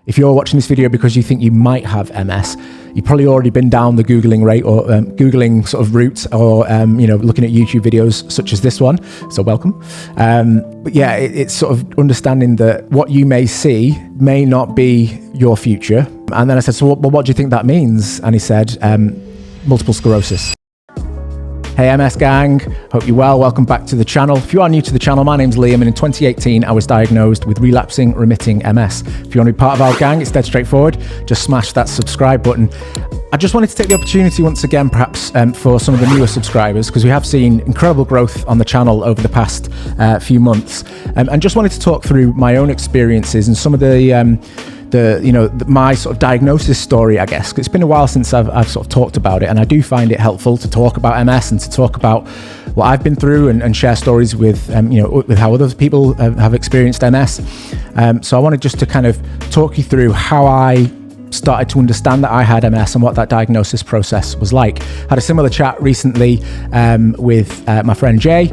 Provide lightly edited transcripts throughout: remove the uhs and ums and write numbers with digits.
If you're watching this video because you think you might have MS, you've probably already been down the Googling rate or Googling sort of route, or looking at YouTube videos such as this one. So welcome. But yeah, it's sort of understanding that what you may see may not be your future. And then I said, so what do you think that means? And he said, multiple sclerosis. Hey MS gang, hope you're well. Welcome back to the channel. If you are new to the channel, my name's Liam, and in 2018 I was diagnosed with relapsing remitting MS. If you want to be part of our gang, it's dead straightforward. Just smash that subscribe button. I just wanted to take the opportunity once again, perhaps for some of the newer subscribers, because we have seen incredible growth on the channel over the past few months, and just wanted to talk through my own experiences and some of my sort of diagnosis story, I guess. It's been a while since I've sort of talked about it, and I do find it helpful to talk about MS and to talk about what I've been through and share stories with how other people have experienced MS. So I wanted just to kind of talk you through how I started to understand that I had MS and what that diagnosis process was like. Had a similar chat recently with my friend Jay.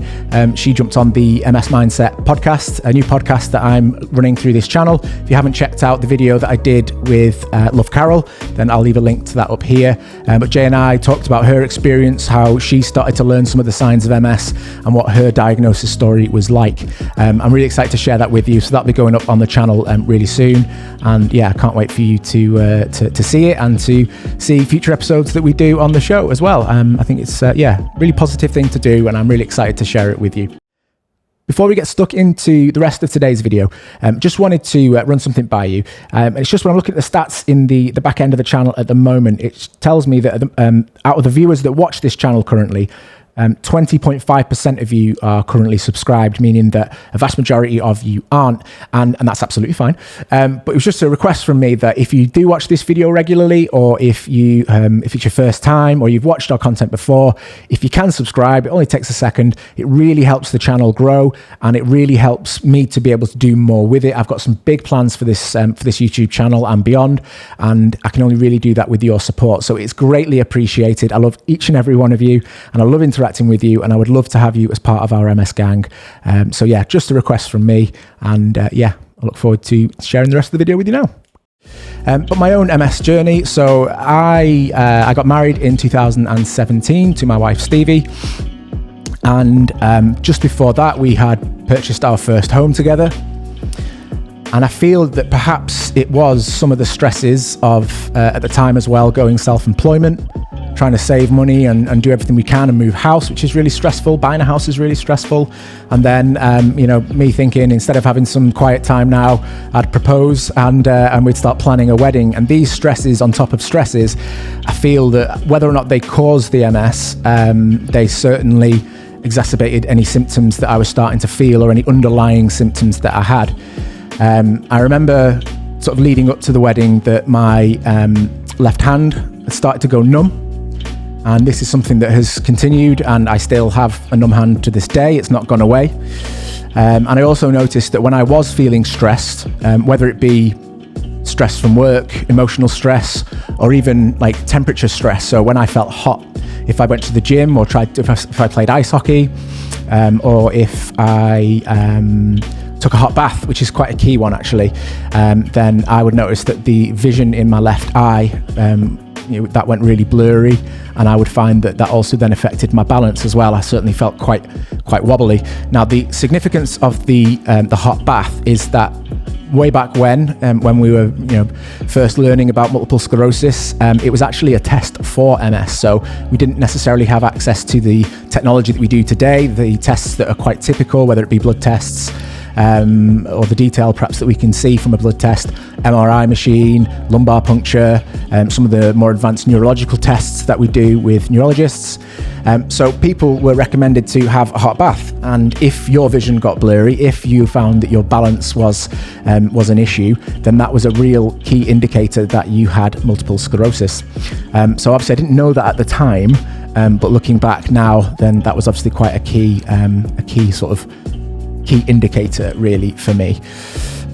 She jumped on the MS Mindset podcast, a new podcast that I'm running through this channel. If you haven't checked out the video that I did with Love Carol, then I'll leave a link to that up here. But Jay and I talked about her experience, how she started to learn some of the signs of MS and what her diagnosis story was like. I'm really excited to share that with you, so that'll be going up on the channel really soon. And yeah, I can't wait for you to see it and to see future episodes that we do on the show as well. I think it's really positive thing to do, and I'm really excited to share it with you. Before we get stuck into the rest of today's video, just wanted to run something by you. It's just when I'm looking at the stats in the back end of the channel at the moment, it tells me that out of the viewers that watch this channel currently, 20.5% of you are currently subscribed, meaning that a vast majority of you aren't, and that's absolutely fine. But it was just a request from me that if you do watch this video regularly, or if it's your first time, or you've watched our content before, if you can subscribe, it only takes a second. It really helps the channel grow, and it really helps me to be able to do more with it. I've got some big plans for this YouTube channel and beyond, and I can only really do that with your support. So it's greatly appreciated. I love each and every one of you, and I love interacting with you, and I would love to have you as part of our MS gang. So yeah, just a request from me, and I look forward to sharing the rest of the video with you now. But my own MS journey. So I got married in 2017 to my wife Stevie, and just before that we had purchased our first home together. And I feel that perhaps it was some of the stresses of at the time as well, going self-employment, trying to save money and do everything we can and move house, which is really stressful. Buying a house is really stressful. And then, me thinking, instead of having some quiet time now, I'd propose and we'd start planning a wedding. And these stresses on top of stresses, I feel that whether or not they caused the MS, they certainly exacerbated any symptoms that I was starting to feel, or any underlying symptoms that I had. I remember sort of leading up to the wedding that my left hand had started to go numb. And this is something that has continued, and I still have a numb hand to this day. It's not gone away. And I also noticed that when I was feeling stressed, whether it be stress from work, emotional stress, or even like temperature stress. So when I felt hot, if I went to the gym or if I played ice hockey, or if I took a hot bath, which is quite a key one actually, then I would notice that the vision in my left eye, that went really blurry, and I would find that also then affected my balance as well. I certainly felt quite wobbly. Now, the significance of the hot bath is that way back when we were first learning about multiple sclerosis, it was actually a test for MS. So we didn't necessarily have access to the technology that we do today, the tests that are quite typical, whether it be blood tests, or the detail perhaps that we can see from a blood test, MRI machine, lumbar puncture, some of the more advanced neurological tests that we do with neurologists. So people were recommended to have a hot bath, and if your vision got blurry, if you found that your balance was an issue, then that was a real key indicator that you had multiple sclerosis. So obviously I didn't know that at the time, but looking back now, then that was obviously quite a key indicator really for me.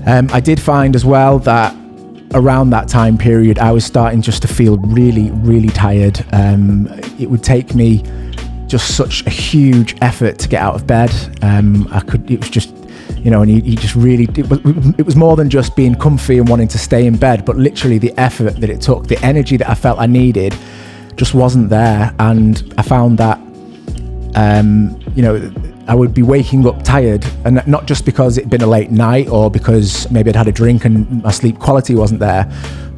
I did find as well that around that time period I was starting just to feel really tired. It would take me just such a huge effort to get out of bed. and you just really, it was more than just being comfy and wanting to stay in bed, but literally the effort that it took, the energy that I felt I needed just wasn't there. And I found that, I would be waking up tired, and not just because it'd been a late night or because maybe I'd had a drink and my sleep quality wasn't there,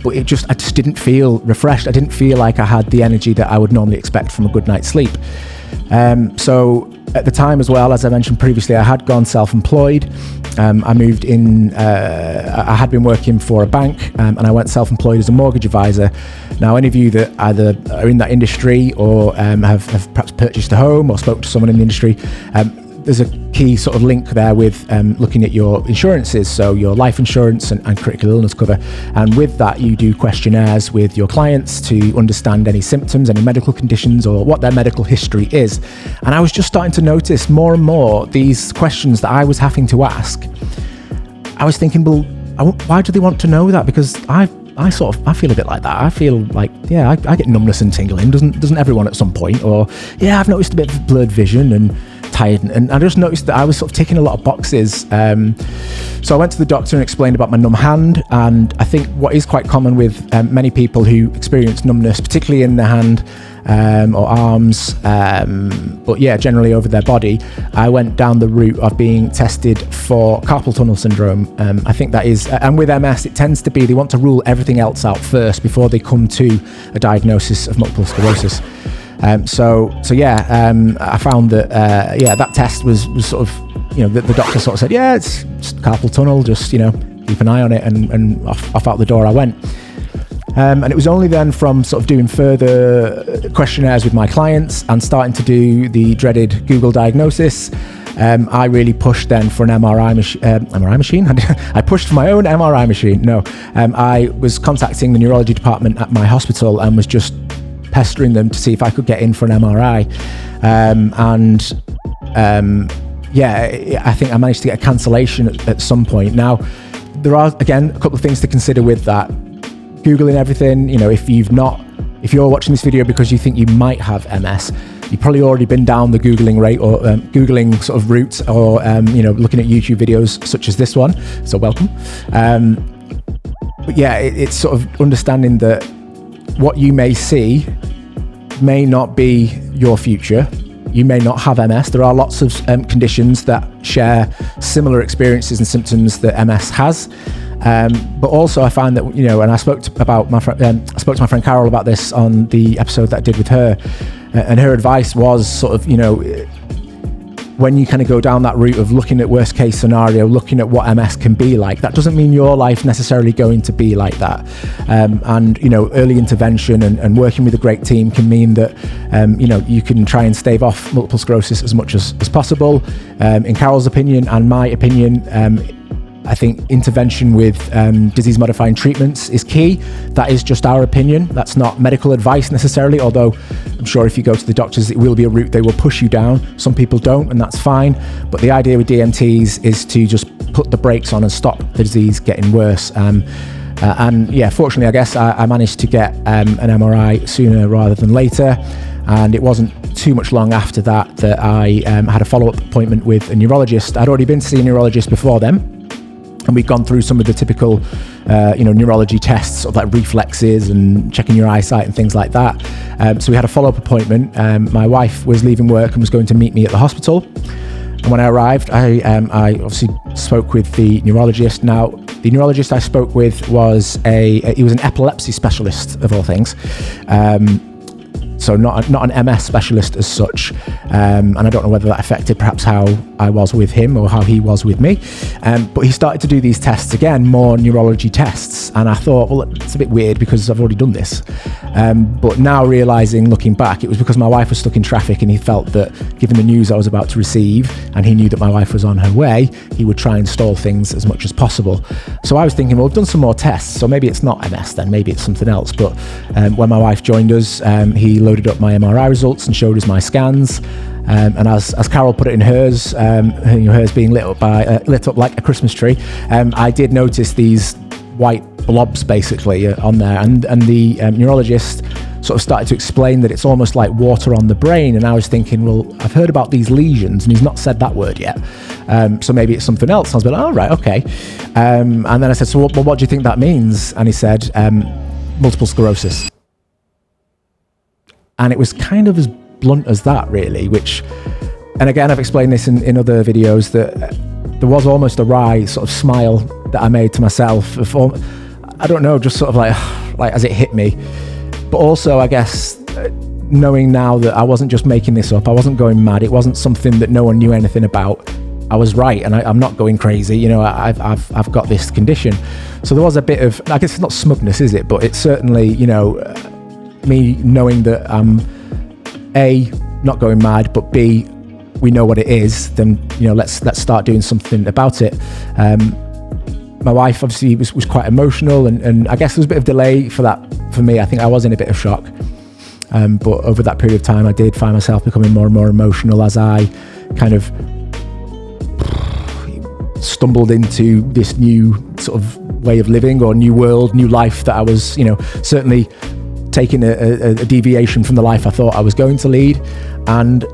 but I just didn't feel refreshed. I didn't feel like I had the energy that I would normally expect from a good night's sleep. So at the time as well, as I mentioned previously, I had gone self-employed. I moved in, I had been working for a bank, and I went self-employed as a mortgage advisor. Now, any of you that either are in that industry or have perhaps purchased a home or spoke to someone in the industry, there's a key sort of link there with looking at your insurances, so your life insurance and critical illness cover. And with that, you do questionnaires with your clients to understand any symptoms, any medical conditions, or what their medical history is. And I was just starting to notice more and more these questions that I was having to ask. I was thinking, well, why do they want to know that? Because I feel a bit like that. I feel like, I get numbness and tingling. Doesn't everyone at some point? Or, I've noticed a bit of blurred vision and tired. And I just noticed that I was sort of ticking a lot of boxes. So I went to the doctor and explained about my numb hand. And I think what is quite common with many people who experience numbness, particularly in the hand or arms, but generally over their body, I went down the route of being tested for carpal tunnel syndrome. I think that is, and with MS, it tends to be they want to rule everything else out first before they come to a diagnosis of multiple sclerosis. I found that that test was sort of, the doctor sort of said, it's just carpal tunnel, just keep an eye on it, and off out the door I went. And it was only then from sort of doing further questionnaires with my clients and starting to do the dreaded Google diagnosis, I really pushed then for an MRI machine. I pushed for my own MRI machine. No, I was contacting the neurology department at my hospital and was just pestering them to see if I could get in for an MRI. I think I managed to get a cancellation at some point. Now, there are, again, a couple of things to consider with that. Googling everything, if you're watching this video because you think you might have MS, you've probably already been down the Googling rate or Googling sort of route, or, looking at YouTube videos such as this one. So welcome. It's sort of understanding that what you may see may not be your future. You may not have MS. There are lots of conditions that share similar experiences and symptoms that MS has. But also I found that, and I spoke to my friend Carol about this on the episode that I did with her, and her advice was sort of, when you kind of go down that route of looking at worst case scenario, looking at what MS can be like, that doesn't mean your life necessarily going to be like that. Early intervention and working with a great team can mean that, you can try and stave off multiple sclerosis as much as possible. In Carol's opinion and my opinion, I think intervention with disease-modifying treatments is key. That is just our opinion. That's not medical advice necessarily, although I'm sure if you go to the doctors, it will be a route they will push you down. Some people don't, and that's fine. But the idea with DMTs is to just put the brakes on and stop the disease getting worse. Fortunately, I guess I managed to get an MRI sooner rather than later. And it wasn't too much long after that I had a follow-up appointment with a neurologist. I'd already been to see a neurologist before then. And we'd gone through some of the typical, neurology tests, sort of like reflexes and checking your eyesight and things like that. So we had a follow-up appointment. My wife was leaving work and was going to meet me at the hospital. And when I arrived, I obviously spoke with the neurologist. Now, the neurologist I spoke with was he was an epilepsy specialist, of all things. So not an MS specialist as such, and I don't know whether that affected perhaps how I was with him or how he was with me, but he started to do these tests again, more neurology tests, and I thought, well, it's a bit weird because I've already done this, but now realising, looking back, it was because my wife was stuck in traffic and he felt that given the news I was about to receive and he knew that my wife was on her way, he would try and stall things as much as possible. So I was thinking, well, I've done some more tests, so maybe it's not MS then, maybe it's something else. But when my wife joined us, he loaded up my MRI results and showed us my scans, and as Carol put it in hers, hers being lit up like a Christmas tree, I did notice these white blobs basically on there, and the neurologist sort of started to explain that it's almost like water on the brain. And I was thinking, well, I've heard about these lesions and he's not said that word yet. So maybe it's something else. I was like, oh, right, okay. And then I said, so what do you think that means? And he said, multiple sclerosis. And it was kind of as blunt as that, really, which, and again, I've explained this in other videos, that there was almost a wry sort of smile that I made to myself. I don't know, just sort of like as it hit me. But also, I guess, knowing now that I wasn't just making this up, I wasn't going mad, it wasn't something that no one knew anything about. I was right, and I'm not going crazy. You know, I've got this condition. So there was a bit of, I guess it's not smugness, is it? But it's certainly, you know, me knowing that I'm A, not going mad, but B, we know what it is. Then, you know, let's start doing something about it. My wife obviously was quite emotional, and I guess there was a bit of delay for that for me. I think I was in a bit of shock. But over that period of time, I did find myself becoming more and more emotional as I kind of stumbled into this new sort of way of living, or new world, new life that I was, you know, certainly taking a deviation from the life I thought I was going to lead. And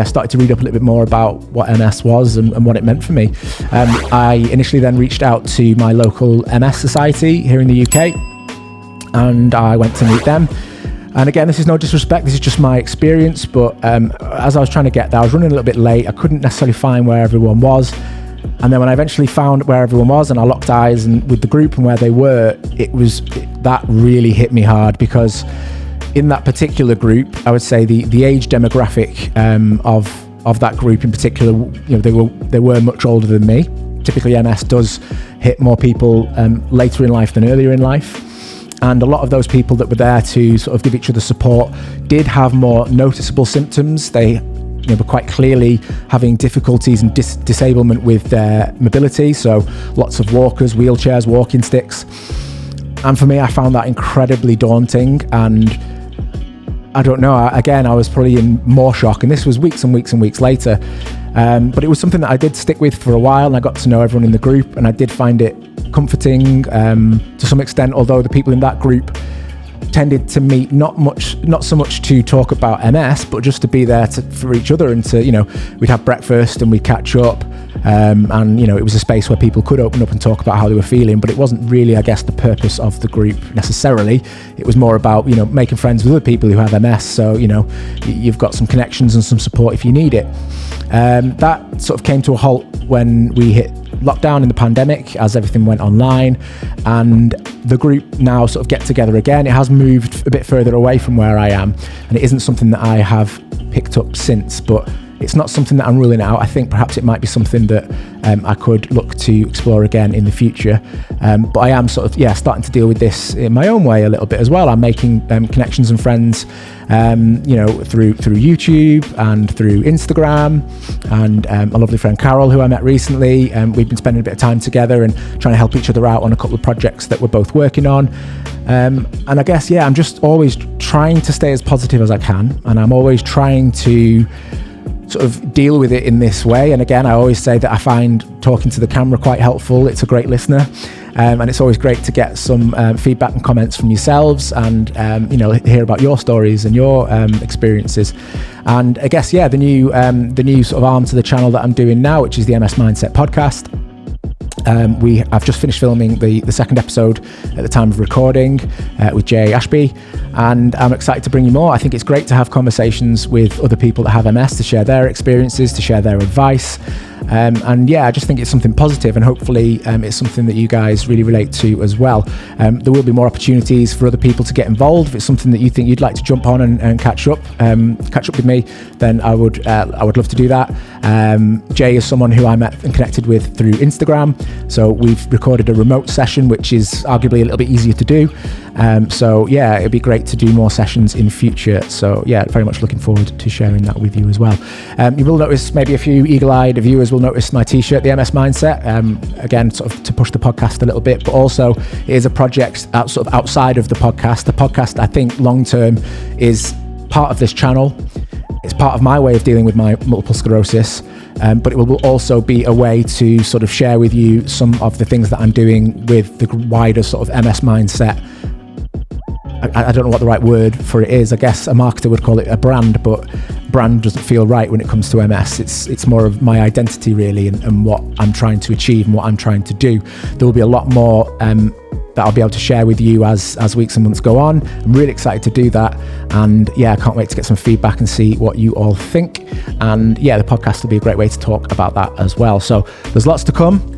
started to read up a little bit more about what MS was and what it meant for me. I initially then reached out to my local MS society here in the UK, and I went to meet them. And again, this is no disrespect, this is just my experience, but as I was trying to get there, I was running a little bit late. I couldn't necessarily find where everyone was. And then when I eventually found where everyone was and I locked eyes with the group and where they were, that really hit me hard, because in that particular group, I would say the age demographic of that group in particular, you know, they were much older than me. Typically, MS does hit more people later in life than earlier in life. And a lot of those people that were there to sort of give each other support did have more noticeable symptoms. They were quite clearly having difficulties and disablement with their mobility. So lots of walkers, wheelchairs, walking sticks. And for me, I found that incredibly daunting. And I don't know, again, I was probably in more shock. And this was weeks and weeks and weeks later. But it was something that I did stick with for a while, and I got to know everyone in the group, and I did find it comforting to some extent, although the people in that group tended to meet not so much to talk about MS, but just to be there for each other, and to, you know, we'd have breakfast and we'd catch up, and you know, it was a space where people could open up and talk about how they were feeling. But it wasn't really, I guess, the purpose of the group necessarily. It was more about, you know, making friends with other people who have MS, so, you know, you've got some connections and some support if you need it. That sort of came to a halt when we hit lockdown in the pandemic, as everything went online, and the group now sort of get together again. It has moved a bit further away from where I am, and it isn't something that I have picked up since, but it's not something that I'm ruling out. I think perhaps it might be something that I could look to explore again in the future. But I am sort of, starting to deal with this in my own way a little bit as well. I'm making connections and friends, you know, through YouTube and through Instagram, and a lovely friend Carol, who I met recently. We've been spending a bit of time together and trying to help each other out on a couple of projects that we're both working on. And I guess, I'm just always trying to stay as positive as I can, and I'm always trying to sort of deal with it in this way. And again, I always say that I find talking to the camera quite helpful. It's a great listener, and it's always great to get some feedback and comments from yourselves, and you know, hear about your stories and your experiences. And I guess, the new sort of arm to the channel that I'm doing now, which is the MS Mindset podcast. I've just finished filming the second episode at the time of recording with Jay Ashby, and I'm excited to bring you more. I think it's great to have conversations with other people that have MS, to share their experiences, to share their advice. I just think it's something positive, and hopefully it's something that you guys really relate to as well. There will be more opportunities for other people to get involved. If it's something that you think you'd like to jump on and catch up with me, then I would love to do that. Jay is someone who I met and connected with through Instagram, so we've recorded a remote session, which is arguably a little bit easier to do. It'd be great to do more sessions in future. So very much looking forward to sharing that with you as well. You will notice, maybe a few eagle-eyed viewers will notice my t-shirt, the MS Mindset, again, sort of to push the podcast a little bit, but also it is a project sort of outside of the podcast. The podcast, I think, long-term is part of this channel. It's part of my way of dealing with my multiple sclerosis, but it will also be a way to sort of share with you some of the things that I'm doing with the wider sort of MS Mindset I don't know what the right word for it is. I guess a marketer would call it a brand, but brand doesn't feel right when it comes to MS. It's more of my identity really, and what I'm trying to achieve and what I'm trying to do. There will be a lot more that I'll be able to share with you as weeks and months go on. I'm really excited to do that, and yeah, I can't wait to get some feedback and see what you all think. And yeah, the podcast will be a great way to talk about that as well. So there's lots to come.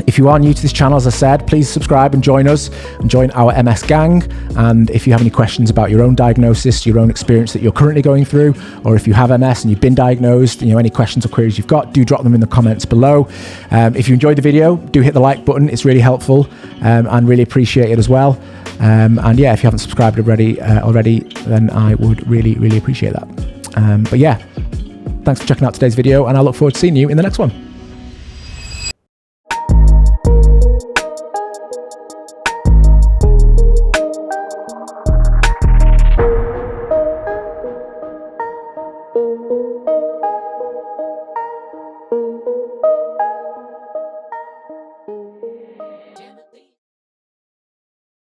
If you are new to this channel, as I said, please subscribe and join us and join our MS gang. And if you have any questions about your own diagnosis, your own experience that you're currently going through, or if you have MS and you've been diagnosed, any questions or queries you've got, do drop them in the comments below. If you enjoyed the video, do hit the like button. It's really helpful and really appreciate it as well. And yeah, if you haven't subscribed already, then I would really, really appreciate that. But yeah, thanks for checking out today's video, and I look forward to seeing you in the next one.